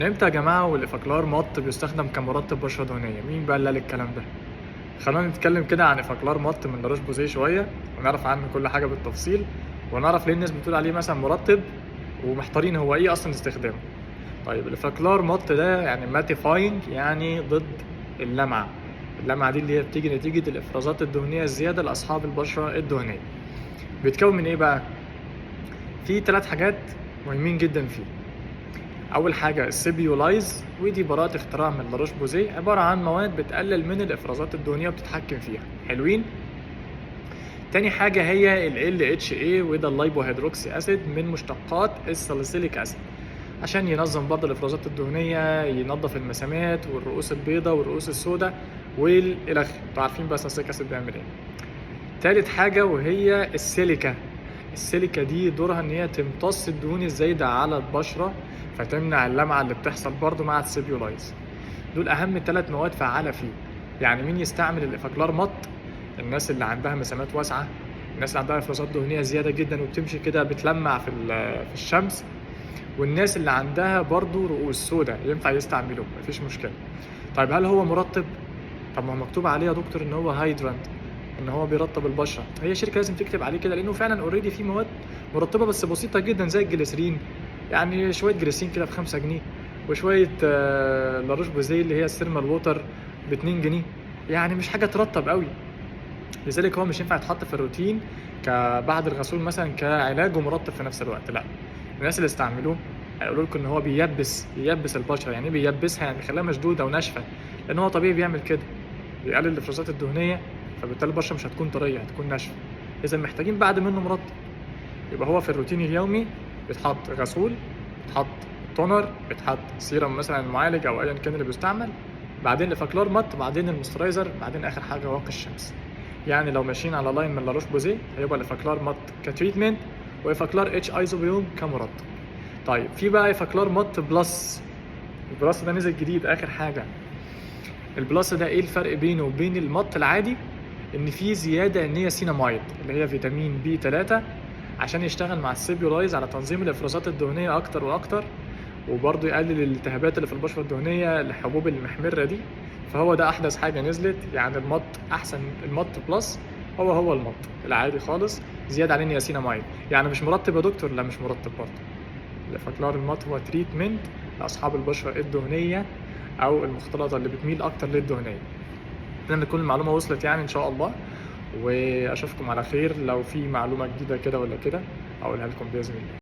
امتى يا جماعة والإفاكلار مط بيستخدم كمرطب بشرة دهنية؟ مين بقى اللي قال الكلام ده؟ خلونا نتكلم كده عن إفاكلار مط من لاروش بوزيه شوية ونعرف عنه كل حاجة بالتفصيل، ونعرف ليه الناس بتقول عليه مثلا مرطب ومحتارين هو إيه أصلا استخدامه. طيب الإفاكلار مط ده يعني ماتيفاينج، يعني ضد اللمعة. اللمعة دي اللي هي بتيجي نتيجة الإفرازات الدهنية الزيادة لأصحاب البشرة الدهنية. بيتكون من إيه بقى؟ في 3 حاجات مهمين جدا فيه. اول حاجه السيبيولايز، ودي براءه اختراع من لاروش بوزيه، عباره عن مواد بتقلل من الافرازات الدهنيه وبتتحكم فيها. حلوين. تاني حاجه هي ال LHA، وده اللايبو هيدروكسي اسيد من مشتقات الساليسيليك اسيد، عشان ينظم برضه الافرازات الدهنيه، ينظف المسامات والرؤوس البيضاء والرؤوس السوداء والالخ. انتوا عارفين بقى الساليسيليك اسيد بيعمل ايه. تالت حاجة وهي السيليكا. السيليكا دي دورها ان هي تمتص الدهون الزايدة على البشرة، فتمنع اللمعة اللي بتحصل برضو مع السيبيولايز. دول اهم 3 مواد فعالة فيه. يعني مين يستعمل الافاكلار مط؟ الناس اللي عندها مسامات واسعة، الناس اللي عندها افرازات دهنية زيادة جدا وبتمشي كده بتلمع في الشمس، والناس اللي عندها برضو رؤوس سوداء ينفع يستعملوه، مفيش مشكلة. طيب هل هو مرطب؟ طب ما هو مكتوب عليه يا دكتور ان هو هايدرانت، ان هو بيرطب البشره. هي شركه لازم تكتب عليه كده، لانه فعلا اوريدي في مواد مرطبه بس بسيطه جدا زي الجليسرين. يعني شويه جليسرين كده ب5 جنيه، وشويه لاروش بوزيه اللي هي السيرمال ووتر ب2 جنيه. يعني مش حاجه ترطب قوي، لذلك هو مش ينفع يتحط في الروتين بعد الغسول مثلا كعلاج ومرطب في نفس الوقت. لا، الناس اللي استعملوه هيقولوا لكم ان هو بييبس البشره. يعني ايه بييبسها؟ يعني بيخليها مشدوده وناشفه، لان هو طبيعي بيعمل كده، بيقلل الافرازات الدهنيه، فبالتالي البشره مش هتكون طريه، هتكون ناشفه. اذا محتاجين بعد منه مرطب. يبقى هو في الروتين اليومي بيتحط غسول، بيتحط تونر، بيتحط سيرم مثلا المعالج او ايا كان اللي بيستعمل، بعدين الافاكلار مط، بعدين المسترايزر، بعدين اخر حاجه واقي الشمس. يعني لو ماشيين على لاين من لاروش بوزيه هيبقى الافاكلار مط كتريتمنت، وافاكلار اتش ايزوبيوم كمرطب. طيب في بقى افاكلار مط بلس. البلس ده نزل جديد اخر حاجه. البلس ده ايه الفرق بينه وبين المط العادي؟ ان في زياده نياسيناميد اللي هي فيتامين بي 3، عشان يشتغل مع السيبيولايز على تنظيم الافرازات الدهنيه اكتر واكتر، وبرضه يقلل الالتهابات اللي في البشره الدهنيه، الحبوب المحمره دي. فهو ده احدث حاجه نزلت. يعني المط احسن، المط بلس هو المط العادي خالص، زياده عليه نياسيناميد. يعني مش مرطب يا دكتور؟ لا مش مرطب برضه. الافاكلار المط هو تريتمنت لاصحاب البشره الدهنيه او المختلطه اللي بتميل اكتر للدهنيه. اتمنى تكون المعلومه وصلت يعني ان شاء الله، واشوفكم على خير. لو في معلومه جديده كده ولا كده اقولها لكم باذن الله.